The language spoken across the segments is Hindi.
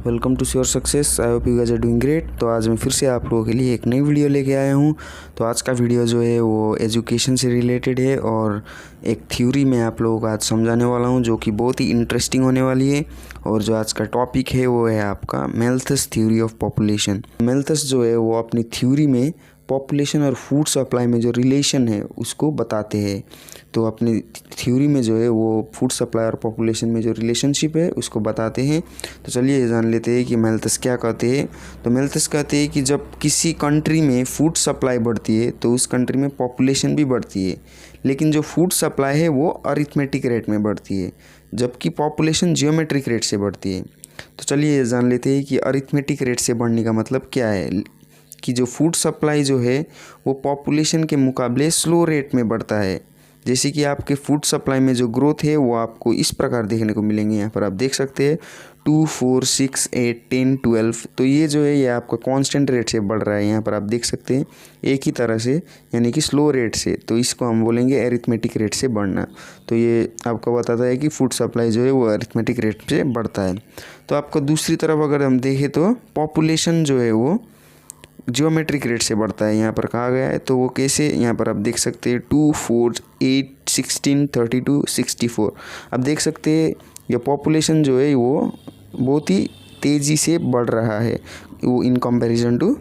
Welcome to sure success. I hope you guys are doing great. तो आज मैं फिर से आप लोगों के लिए एक नई वीडियो लेके आया हूँ। तो आज का वीडियो जो है वो एजुकेशन से रिलेटेड है और एक थ्योरी मैं आप लोगों को आज समझाने वाला हूँ जो कि बहुत ही इंटरेस्टिंग होने वाली है। और जो आज का टॉपिक है वो है आपका मैल्थस थ्योरी ऑफ पॉपुलेशन। मैल्थस जो है वो अपनी थ्योरी में पॉपुलेशन और फूड सप्लाई में जो रिलेशन है उसको बताते हैं। तो अपनी थ्योरी में जो है वो फूड सप्लाई और पॉपुलेशन में जो रिलेशनशिप है उसको बताते हैं। तो चलिए ये जान लेते हैं कि मैल्थस क्या कहते हैं। तो मैल्थस कहते हैं कि जब किसी कंट्री में फूड सप्लाई बढ़ती है तो उस कंट्री में पॉपुलेशन भी बढ़ती है, लेकिन जो फूड सप्लाई है वो अरिथमेटिक रेट में बढ़ती है, जबकि पॉपुलेशन जियोमेट्रिक रेट से बढ़ती है। तो चलिए ये जान लेते हैं कि अरिथमेटिक रेट से बढ़ने का मतलब क्या है। कि जो फूड सप्लाई जो है वो पॉपुलेशन के मुकाबले स्लो रेट में बढ़ता है। जैसे कि आपके फूड सप्लाई में जो ग्रोथ है वो आपको इस प्रकार देखने को मिलेंगे। यहाँ पर आप देख सकते हैं 2, 4, 6, 8, 10, 12। तो ये जो है ये आपका कांस्टेंट रेट से बढ़ रहा है। यहाँ पर आप देख सकते हैं एक ही तरह से, यानी कि स्लो रेट से। तो इसको हम बोलेंगे अरिथमेटिक रेट से बढ़ना। तो ये आपको बताता है कि फूड सप्लाई जो है वो अरिथमेटिक रेट से बढ़ता है। तो आपको दूसरी तरफ अगर हम देखें तो पॉपुलेशन जो है वो जियोमेट्रिक रेट से बढ़ता है। यहाँ पर कहा गया है। तो वो कैसे, यहाँ पर आप देख सकते हैं 2, 4, 8, 16, 32, 64। आप देख सकते हैं ये पॉपुलेशन जो है वो बहुत ही तेज़ी से बढ़ रहा है वो इन कंपैरिजन टू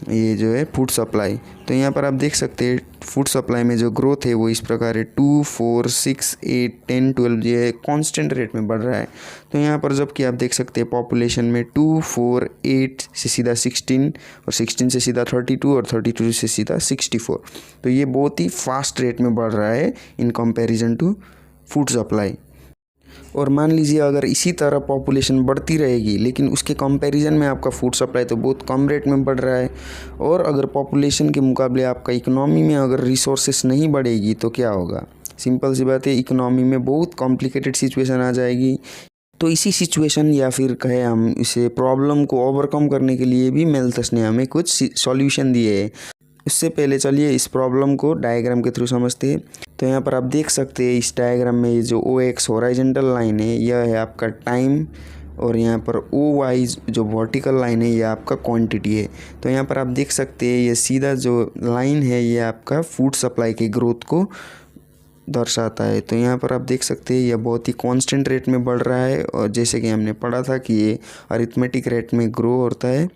ये जो है फूड सप्लाई। तो यहाँ पर आप देख सकते हैं फूड सप्लाई में जो ग्रोथ है वो इस प्रकार है 2, 4, 6, 8, 10, 12। ये कांस्टेंट रेट में बढ़ रहा है। तो यहाँ पर जबकि आप देख सकते हैं पॉपुलेशन में 2, 4, 8 से सीधा 16 और 16 से सीधा 32 और 32 से सीधा 64। तो ये बहुत ही फास्ट रेट में बढ़ रहा है in comparison to food supply. और मान लीजिए अगर इसी तरह पॉपुलेशन बढ़ती रहेगी लेकिन उसके कंपैरिजन में आपका फूड सप्लाई तो बहुत कम रेट में बढ़ रहा है, और अगर पॉपुलेशन के मुकाबले आपका इकोनॉमी में अगर रिसोर्सेस नहीं बढ़ेगी तो क्या होगा। सिंपल सी बात है, इकोनॉमी में बहुत कॉम्प्लिकेटेड सिचुएशन आ जाएगी। तो इसी सिचुएशन या फिर कहे हम इसे प्रॉब्लम को ओवरकम करने के लिए भी मैल्थस ने हमें कुछ सॉल्यूशन दिए हैं। उससे पहले चलिए इस प्रॉब्लम को डायग्राम के थ्रू समझते हैं। तो यहाँ पर आप देख सकते हैं इस डायग्राम में ये जो OX हॉरिजॉन्टल लाइन है यह है आपका टाइम, और यहाँ पर OY जो वर्टिकल लाइन है ये आपका क्वांटिटी है। तो यहाँ पर आप देख सकते हैं ये सीधा जो लाइन है ये आपका फूड सप्लाई की ग्रोथ को दर्शाता है। तो यहाँ पर आप देख सकते हैं यह बहुत ही कांस्टेंट रेट में बढ़ रहा है, और जैसे कि हमने पढ़ा था कि ये अरिथमेटिक रेट में ग्रो होता है।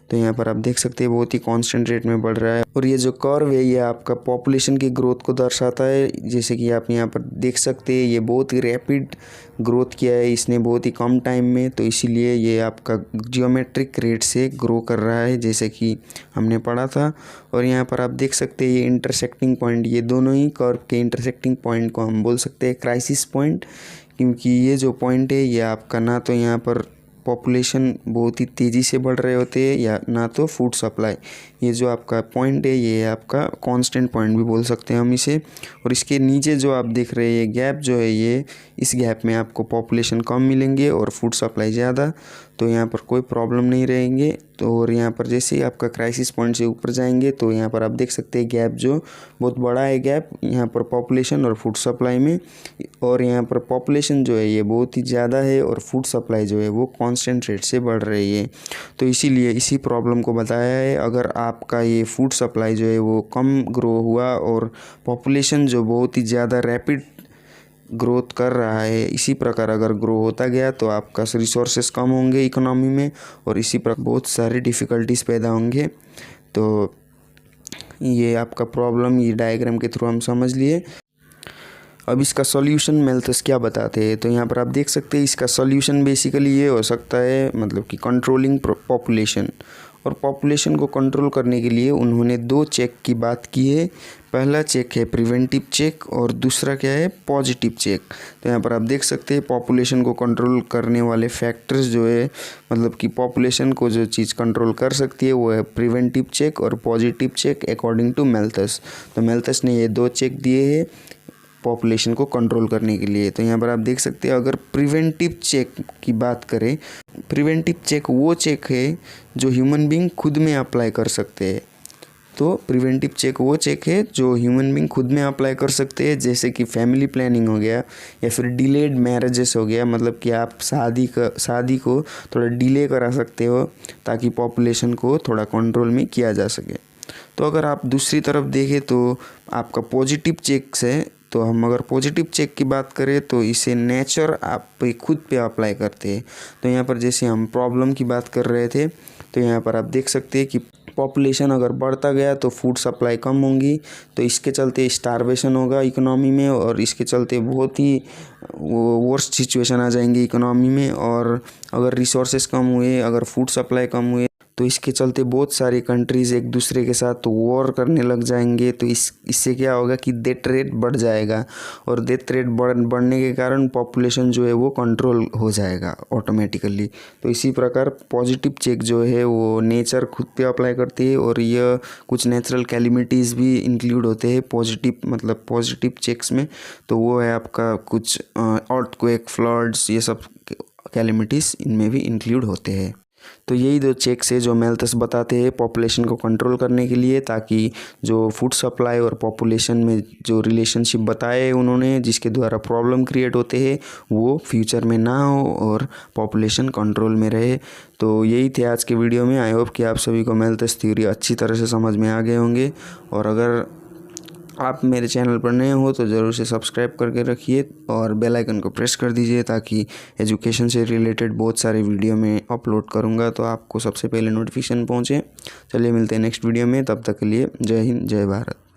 तो यहाँ पर आप देख सकते हैं बहुत ही कांस्टेंट रेट में बढ़ रहा है। और ये जो कर्व है ये आपका पॉपुलेशन की ग्रोथ को दर्शाता है। जैसे कि आप यहाँ पर देख सकते हैं ये बहुत ही रैपिड ग्रोथ किया है इसने बहुत ही कम टाइम में, तो इसीलिए ये आपका जियोमेट्रिक रेट से ग्रो कर रहा है जैसे कि हमने पढ़ा था। और यहाँ पर आप देख सकते हैं ये इंटरसेक्टिंग पॉइंट, ये दोनों ही कर्व के इंटरसेक्टिंग पॉइंट को हम बोल सकते हैं क्राइसिस पॉइंट, क्योंकि ये जो पॉइंट है ये आपका ना तो यहाँ पर पॉपुलेशन बहुत ही तेज़ी से बढ़ रहे होते हैं या ना तो फूड सप्लाई। ये जो आपका पॉइंट है ये आपका कांस्टेंट पॉइंट भी बोल सकते हैं हम इसे। और इसके नीचे जो आप देख रहे हैं ये गैप जो है ये इस गैप में आपको पॉपुलेशन कम मिलेंगे और फूड सप्लाई ज़्यादा। तो यहाँ पर कोई प्रॉब्लम नहीं रहेंगे। तो और यहाँ पर जैसे ही आपका क्राइसिस पॉइंट से ऊपर जाएंगे तो यहाँ पर आप देख सकते हैं गैप जो बहुत बड़ा है गैप यहाँ पर पॉपुलेशन और फूड सप्लाई में। और यहाँ पर पॉपुलेशन जो है ये बहुत ही ज़्यादा है और फूड सप्लाई जो है वो कांस्टेंट रेट से बढ़ रही है। तो इसीलिए इसी प्रॉब्लम को बताया है। अगर आपका ये फूड सप्लाई जो है वो कम ग्रो हुआ और पॉपुलेशन जो बहुत ही ज़्यादा रैपिड ग्रोथ कर रहा है, इसी प्रकार अगर ग्रो होता गया तो आपका रिसोर्सेस कम होंगे इकोनॉमी में और इसी प्रकार बहुत सारे डिफ़िकल्टीज पैदा होंगे। तो ये आपका प्रॉब्लम ये डायग्राम के थ्रू हम समझ लिए। अब इसका सॉल्यूशन मैल्थस क्या बताते हैं। तो यहाँ पर आप देख सकते हैं इसका सॉल्यूशन बेसिकली ये हो सकता है, मतलब कि कंट्रोलिंग पॉपुलेशन। और पॉपुलेशन को कंट्रोल करने के लिए उन्होंने 2 चेक की बात की है। पहला चेक है प्रिवेंटिव चेक और दूसरा क्या है पॉजिटिव चेक। तो यहाँ पर आप देख सकते हैं पॉपुलेशन को कंट्रोल करने वाले फैक्टर्स जो है, मतलब कि पॉपुलेशन को जो चीज़ कंट्रोल कर सकती है वो है प्रिवेंटिव चेक और पॉजिटिव चेक अकॉर्डिंग टू मैल्थस। तो मैल्थस ने ये 2 चेक दिए हैं पॉपुलेशन को कंट्रोल करने के लिए। तो यहाँ पर आप देख सकते हैं अगर प्रिवेंटिव चेक की बात करें, प्रिवेंटिव चेक वो चेक है जो ह्यूमन बीइंग खुद में अप्लाई कर सकते हैं। तो प्रिवेंटिव चेक वो चेक है जो ह्यूमन बींग खुद में अप्लाई कर सकते हैं, जैसे कि फैमिली प्लानिंग हो गया या फिर डिलेड मैरिजेस हो गया, मतलब कि आप शादी को थोड़ा डिले करा सकते हो ताकि पॉपुलेशन को थोड़ा कंट्रोल में किया जा सके। तो अगर आप दूसरी तरफ देखें तो आपका पॉजिटिव चेक्स है, तो हम अगर पॉजिटिव चेक की बात करें तो इसे नेचर आप पे खुद पे अप्लाई करते हैं। तो यहाँ पर जैसे हम प्रॉब्लम की बात कर रहे थे, तो यहाँ पर आप देख सकते हैं कि पॉपुलेशन अगर बढ़ता गया तो फूड सप्लाई कम होंगी, तो इसके चलते स्टारवेशन होगा इकोनॉमी में, और इसके चलते बहुत ही वर्स्ट सिचुएशन आ जाएंगी इकोनॉमी में। और अगर रिसोर्सेज कम हुए, अगर फूड सप्लाई कम हुए, तो इसके चलते बहुत सारी कंट्रीज़ एक दूसरे के साथ वॉर करने लग जाएंगे। तो इससे क्या होगा कि डेथ रेट बढ़ जाएगा, और डेथ रेट बढ़ने के कारण पॉपुलेशन जो है वो कंट्रोल हो जाएगा ऑटोमेटिकली। तो इसी प्रकार पॉजिटिव चेक जो है वो नेचर खुद पे अप्लाई करती है, और यह कुछ नेचुरल कैलिमिटीज़ भी इंक्लूड होते हैं पॉजिटिव चेक्स में। तो वो है आपका कुछ अर्थक्वेक, फ्लड्स, ये सब कैलिमिटीज़ इनमें भी इंक्लूड होते हैं। तो यही 2 चेक्स है जो मैल्थस बताते हैं पॉपुलेशन को कंट्रोल करने के लिए, ताकि जो फूड सप्लाई और पॉपुलेशन में जो रिलेशनशिप बताए उन्होंने, जिसके द्वारा प्रॉब्लम क्रिएट होते हैं, वो फ्यूचर में ना हो और पॉपुलेशन कंट्रोल में रहे। तो यही थे आज के वीडियो में। आई होप कि आप सभी को मैल्थस थ्योरी अच्छी तरह से समझ में आ गए होंगे, और अगर आप मेरे चैनल पर नए हो तो ज़रूर से सब्सक्राइब करके रखिए और बेल आइकन को प्रेस कर दीजिए, ताकि एजुकेशन से रिलेटेड बहुत सारे वीडियो में अपलोड करूंगा तो आपको सबसे पहले नोटिफिकेशन पहुंचे। चलिए मिलते हैं नेक्स्ट वीडियो में, तब तक के लिए जय हिंद, जय भारत।